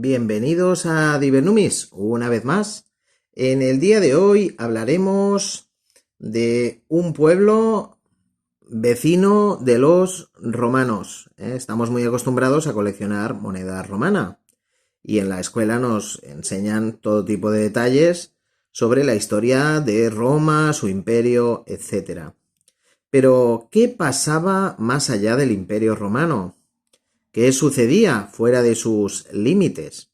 bienvenidos a Divernumis, una vez más. En el día de hoy hablaremos de un pueblo vecino de los romanos. Estamos muy acostumbrados a coleccionar moneda romana y en la escuela nos enseñan todo tipo de detalles sobre la historia de Roma, su imperio, etc. Pero, ¿qué pasaba más allá del imperio romano? ¿Qué sucedía fuera de sus límites?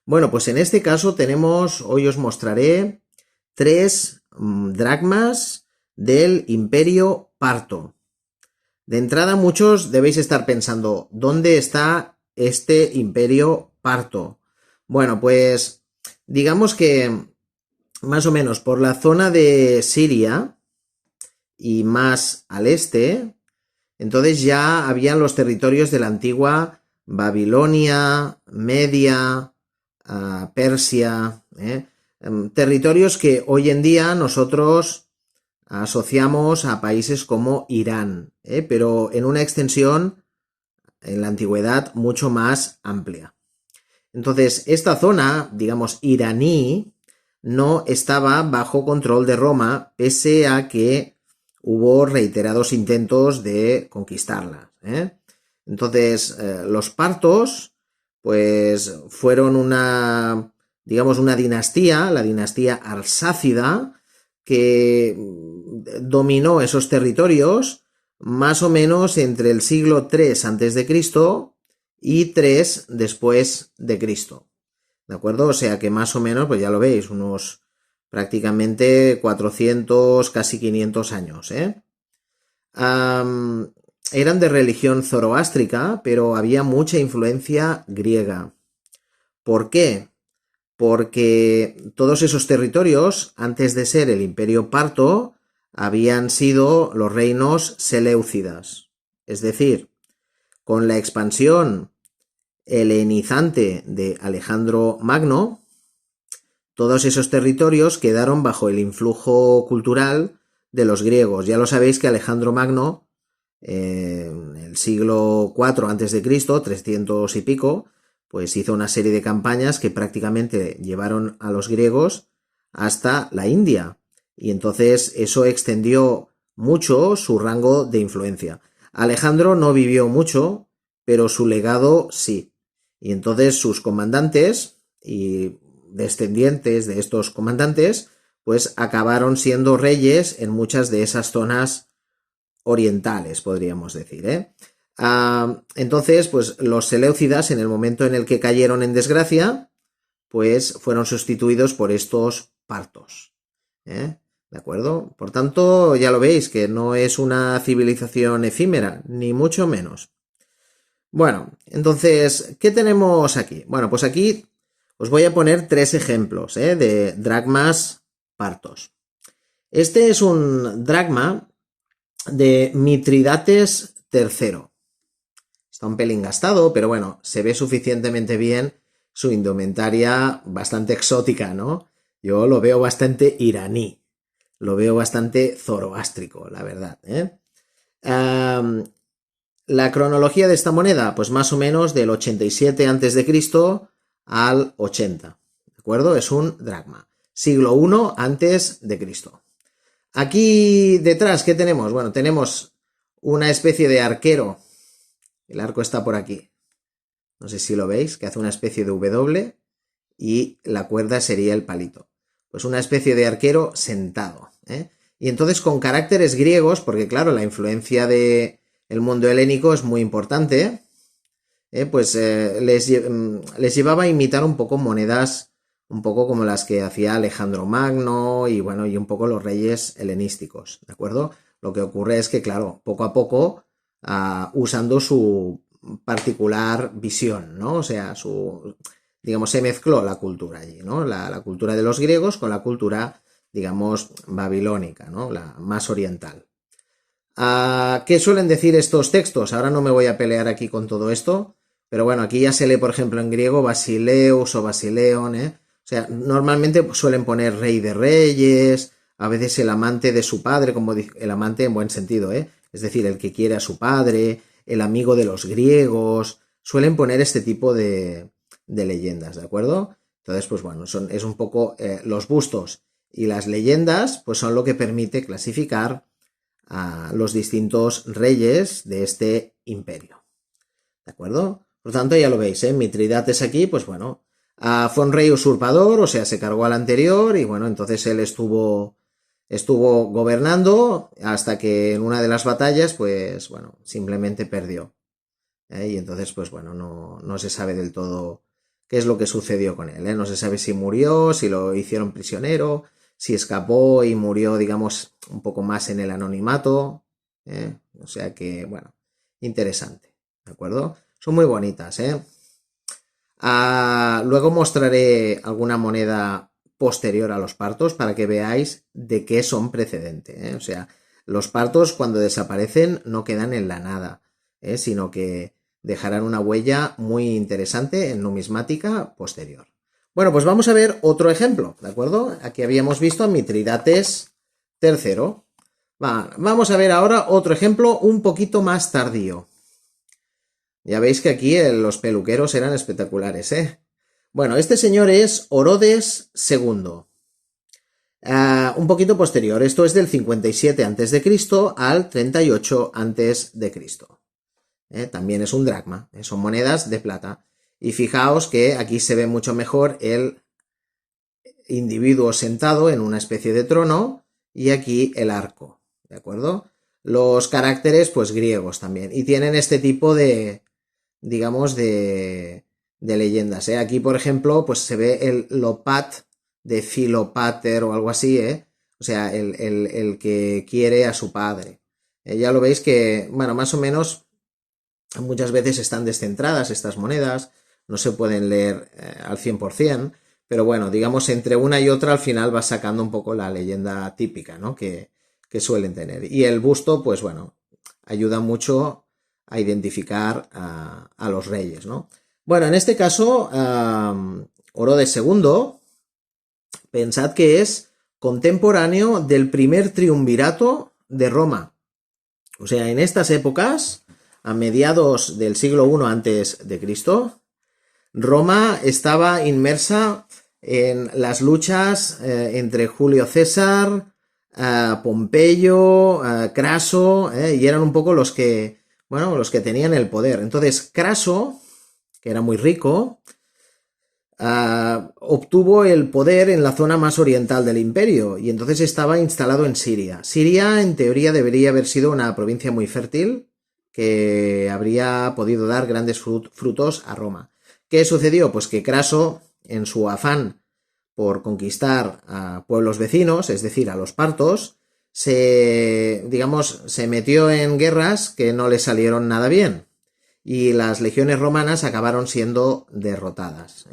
Bueno, pues en este caso hoy os mostraré 3 dracmas del Imperio Parto. De entrada, muchos debéis estar pensando, ¿dónde está este Imperio Parto? Bueno, pues digamos que más o menos por la zona de Siria y más al este. Entonces ya habían los territorios de la antigua Babilonia, Media, Persia, territorios que hoy en día nosotros asociamos a países como Irán, pero en una extensión en la antigüedad mucho más amplia. Entonces, esta zona, digamos, iraní, no estaba bajo control de Roma, pese a que hubo reiterados intentos de conquistarla. Entonces, los partos, pues, fueron una dinastía, la dinastía arsácida, que dominó esos territorios más o menos entre el siglo III a.C. y 3 después de Cristo. ¿De acuerdo? O sea que más o menos, pues ya lo veis, unos prácticamente 400, casi 500 años. Eran de religión zoroástrica, pero había mucha influencia griega. ¿Por qué? Porque todos esos territorios, antes de ser el Imperio Parto, habían sido los reinos seleucidas. Es decir, con la expansión helenizante de Alejandro Magno, todos esos territorios quedaron bajo el influjo cultural de los griegos. Ya lo sabéis que Alejandro Magno, en el siglo IV a.C., 300 y pico, pues hizo una serie de campañas que prácticamente llevaron a los griegos hasta la India. Y entonces eso extendió mucho su rango de influencia. Alejandro no vivió mucho, pero su legado sí. Y entonces sus comandantes y descendientes de estos comandantes, pues acabaron siendo reyes en muchas de esas zonas orientales, podríamos decir. Entonces, pues los seleucidas, en el momento en el que cayeron en desgracia, pues fueron sustituidos por estos partos. ¿De acuerdo? Por tanto, ya lo veis, que no es una civilización efímera, ni mucho menos. Bueno, entonces, ¿qué tenemos aquí? Bueno, pues aquí os voy a poner 3 ejemplos de dracmas partos. Este es un dracma de Mitridates III. Está un pelín gastado, pero bueno, se ve suficientemente bien su indumentaria bastante exótica, ¿no? Yo lo veo bastante iraní, lo veo bastante zoroástrico, la verdad. La cronología de esta moneda, pues más o menos del 87 a.C. al 80, ¿de acuerdo? Es un dracma, siglo I a.C. Aquí detrás, ¿qué tenemos? Bueno, tenemos una especie de arquero, el arco está por aquí, no sé si lo veis, que hace una especie de W y la cuerda sería el palito. Pues una especie de arquero sentado, Y entonces con caracteres griegos, porque claro, la influencia de el mundo helénico es muy importante, pues les llevaba a imitar un poco monedas un poco como las que hacía Alejandro Magno y bueno, y un poco los reyes helenísticos, ¿de acuerdo? Lo que ocurre es que, claro, poco a poco, usando su particular visión, ¿no? O sea, digamos, se mezcló la cultura allí, ¿no? La cultura de los griegos con la cultura, digamos, babilónica, ¿no? La más oriental. ¿Qué suelen decir estos textos? Ahora no me voy a pelear aquí con todo esto, pero bueno, aquí ya se lee, por ejemplo, en griego Basileus o Basileon, O sea, normalmente suelen poner rey de reyes, a veces el amante de su padre, como el amante en buen sentido, Es decir, el que quiere a su padre, el amigo de los griegos, suelen poner este tipo de de leyendas, ¿de acuerdo? Entonces, pues bueno, es un poco los bustos y las leyendas, pues son lo que permite clasificar a los distintos reyes de este imperio, ¿de acuerdo? Por lo tanto, ya lo veis, Mitridates aquí, pues bueno, fue un rey usurpador, o sea, se cargó al anterior y bueno, entonces él estuvo gobernando hasta que en una de las batallas, pues bueno, simplemente perdió. Y entonces, pues bueno, no se sabe del todo qué es lo que sucedió con él. No se sabe si murió, si lo hicieron prisionero, si escapó y murió, digamos, un poco más en el anonimato. O sea que, bueno, interesante, ¿de acuerdo? Son muy bonitas, luego mostraré alguna moneda posterior a los partos para que veáis de qué son precedente. O sea, los partos cuando desaparecen no quedan en la nada, sino que dejarán una huella muy interesante en numismática posterior. Bueno, pues vamos a ver otro ejemplo, ¿de acuerdo? Aquí habíamos visto a Mitridates III. Vamos a ver ahora otro ejemplo un poquito más tardío. Ya veis que aquí los peluqueros eran espectaculares, Bueno, este señor es Orodes II. Un poquito posterior, esto es del 57 a.C. al 38 a.C. También es un dracma, son monedas de plata. Y fijaos que aquí se ve mucho mejor el individuo sentado en una especie de trono y aquí el arco, ¿de acuerdo? Los caracteres, pues griegos también. Y tienen este tipo de, digamos, de leyendas. Aquí, por ejemplo, pues se ve el Lopat de Filopater o algo así, O sea, el que quiere a su padre. Ya lo veis que, bueno, más o menos muchas veces están descentradas estas monedas, no se pueden leer al 100%, pero bueno, digamos, entre una y otra al final va sacando un poco la leyenda típica, ¿no? Que suelen tener. Y el busto, pues bueno, ayuda mucho a identificar a los reyes, ¿no? Bueno, en este caso, Orodes II, pensad que es contemporáneo del primer triunvirato de Roma. O sea, en estas épocas, a mediados del siglo I antes de Cristo, Roma estaba inmersa en las luchas entre Julio César, Pompeyo, Craso, y eran un poco los que tenían el poder. Entonces, Craso, que era muy rico, obtuvo el poder en la zona más oriental del imperio y entonces estaba instalado en Siria. Siria, en teoría, debería haber sido una provincia muy fértil que habría podido dar grandes frutos a Roma. ¿Qué sucedió? Pues que Craso, en su afán por conquistar a pueblos vecinos, es decir, a los partos, se metió en guerras que no le salieron nada bien y las legiones romanas acabaron siendo derrotadas.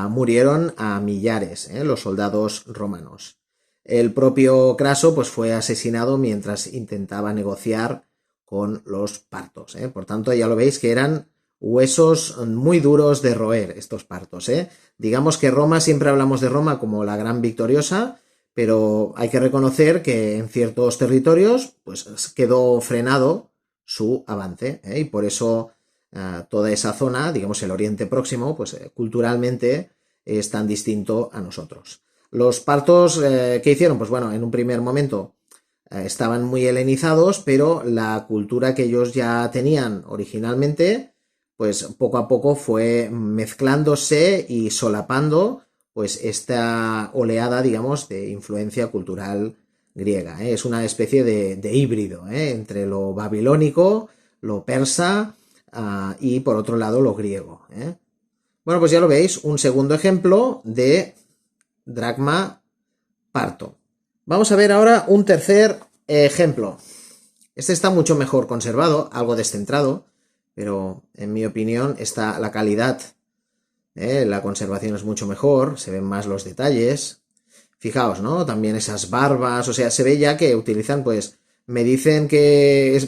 Murieron a millares los soldados romanos. El propio Craso pues, fue asesinado mientras intentaba negociar con los partos. Por tanto, ya lo veis que eran huesos muy duros de roer estos partos. Digamos que Roma, siempre hablamos de Roma como la gran victoriosa, pero hay que reconocer que en ciertos territorios pues, quedó frenado su avance, y por eso toda esa zona, digamos el Oriente Próximo, pues culturalmente es tan distinto a nosotros. Los partos, ¿qué hicieron? Pues bueno, en un primer momento estaban muy helenizados, pero la cultura que ellos ya tenían originalmente, pues poco a poco fue mezclándose y solapando pues esta oleada, digamos, de influencia cultural griega. Es una especie de híbrido entre lo babilónico, lo persa y por otro lado lo griego. Bueno, pues ya lo veis, un segundo ejemplo de dracma parto. Vamos a ver ahora un tercer ejemplo. Este está mucho mejor conservado, algo descentrado, pero en mi opinión está la calidad, la conservación es mucho mejor, se ven más los detalles. Fijaos, ¿no? También esas barbas, o sea, se ve ya que utilizan, pues, me dicen que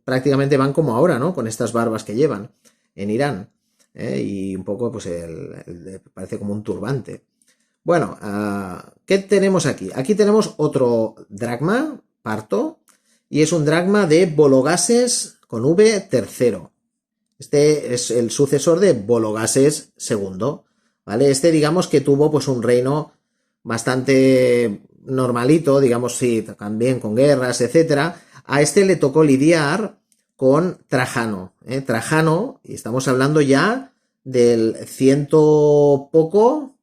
prácticamente van como ahora, ¿no? Con estas barbas que llevan en Irán. Y un poco, pues, parece como un turbante. Bueno, ¿qué tenemos aquí? Aquí tenemos otro dracma, parto, y es un dracma de Vologases con V III. Este es el sucesor de Vologases II, ¿vale? Este digamos que tuvo pues un reino bastante normalito, digamos, sí, también con guerras, etcétera. A este le tocó lidiar con Trajano, ¿eh? Trajano, y estamos hablando ya del ciento poco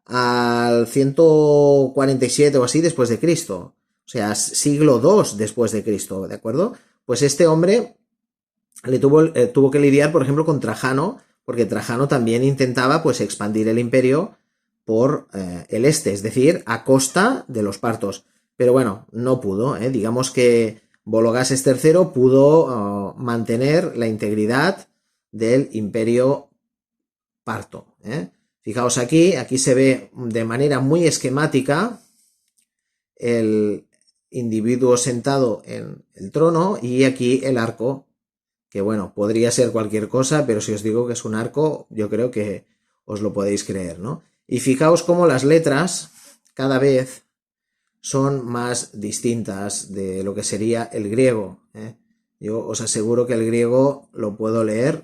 al 147 o así después de Cristo. O sea, siglo II después de Cristo, ¿de acuerdo? Pues este hombre tuvo que lidiar, por ejemplo, con Trajano, porque Trajano también intentaba pues expandir el imperio por el este, es decir, a costa de los partos. Pero bueno, no pudo, ¿eh? Digamos que Vologases III pudo mantener la integridad del imperio parto, ¿eh? Fijaos aquí se ve de manera muy esquemática el individuo sentado en el trono y aquí el arco, que bueno, podría ser cualquier cosa, pero si os digo que es un arco, yo creo que os lo podéis creer, ¿no? Y fijaos cómo las letras cada vez son más distintas de lo que sería el griego, ¿eh? Yo os aseguro que el griego lo puedo leer.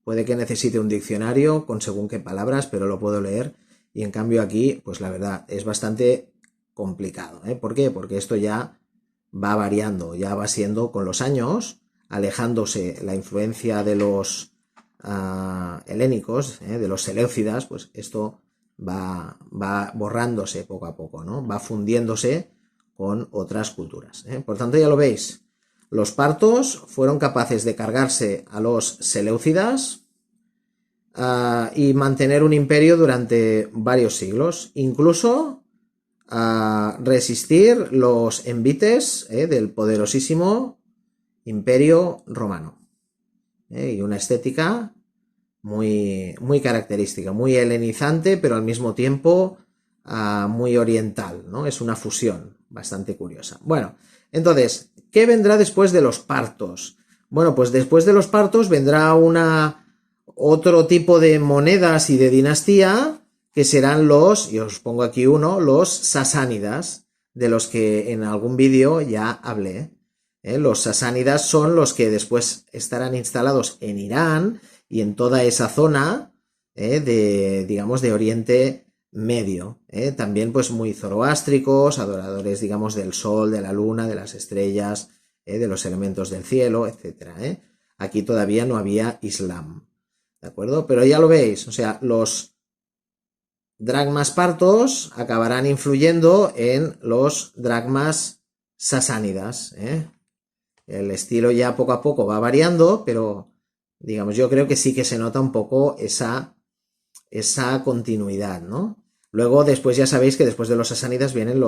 Puede que necesite un diccionario con según qué palabras, pero lo puedo leer. Y en cambio aquí, pues la verdad, es bastante complicado, ¿eh? ¿Por qué? Porque esto ya va variando, ya va siendo con los años, alejándose la influencia de los helénicos, de los seleucidas, pues esto va borrándose poco a poco, ¿no? Va fundiéndose con otras culturas, ¿eh? Por tanto, ya lo veis. Los partos fueron capaces de cargarse a los seleucidas y mantener un imperio durante varios siglos, incluso resistir los envites del poderosísimo imperio romano. Y una estética muy, muy característica, muy helenizante, pero al mismo tiempo muy oriental, ¿no? Es una fusión bastante curiosa. Bueno, entonces, ¿qué vendrá después de los partos? Bueno, pues después de los partos vendrá otro tipo de monedas y de dinastía que serán y os pongo aquí uno, los sasánidas, de los que en algún vídeo ya hablé. Los sasánidas son los que después estarán instalados en Irán y en toda esa zona digamos, de Oriente Medio. También pues muy zoroástricos, adoradores, digamos, del sol, de la luna, de las estrellas, de los elementos del cielo, etc. Aquí todavía no había Islam, ¿de acuerdo? Pero ya lo veis, o sea, los dracmas partos acabarán influyendo en los dracmas sasánidas, El estilo ya poco a poco va variando, pero digamos, yo creo que sí que se nota un poco esa continuidad, ¿no? Luego, después ya sabéis que después de los sasánidas vienen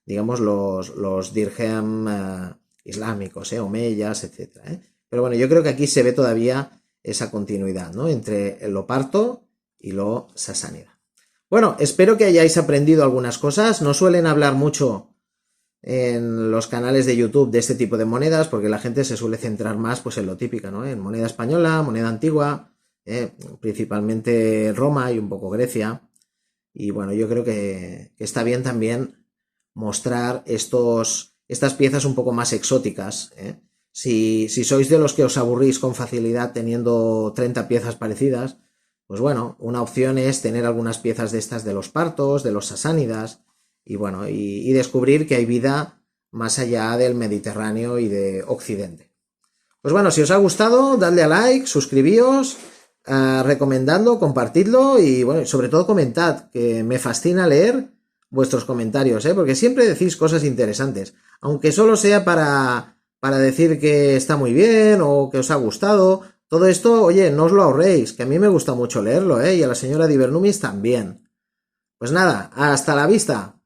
digamos, los dirhem islámicos, omeyas, etc. Pero bueno, yo creo que aquí se ve todavía esa continuidad, ¿no? Entre lo parto y lo sasánida. Bueno, espero que hayáis aprendido algunas cosas. No suelen hablar mucho en los canales de YouTube de este tipo de monedas porque la gente se suele centrar más pues en lo típico, ¿no? En moneda española, moneda antigua, principalmente Roma y un poco Grecia. Y bueno, yo creo que está bien también mostrar estas piezas un poco más exóticas, Si sois de los que os aburrís con facilidad teniendo 30 piezas parecidas, pues bueno, una opción es tener algunas piezas de estas de los partos, de los sasánidas, y bueno, y descubrir que hay vida más allá del Mediterráneo y de Occidente. Pues bueno, si os ha gustado, dadle a like, suscribíos, recomendadlo, compartidlo y bueno, sobre todo comentad, que me fascina leer vuestros comentarios, porque siempre decís cosas interesantes, aunque solo sea para decir que está muy bien o que os ha gustado. Todo esto, oye, no os lo ahorréis, que a mí me gusta mucho leerlo, y a la señora Di Bernumis también. Pues nada, hasta la vista.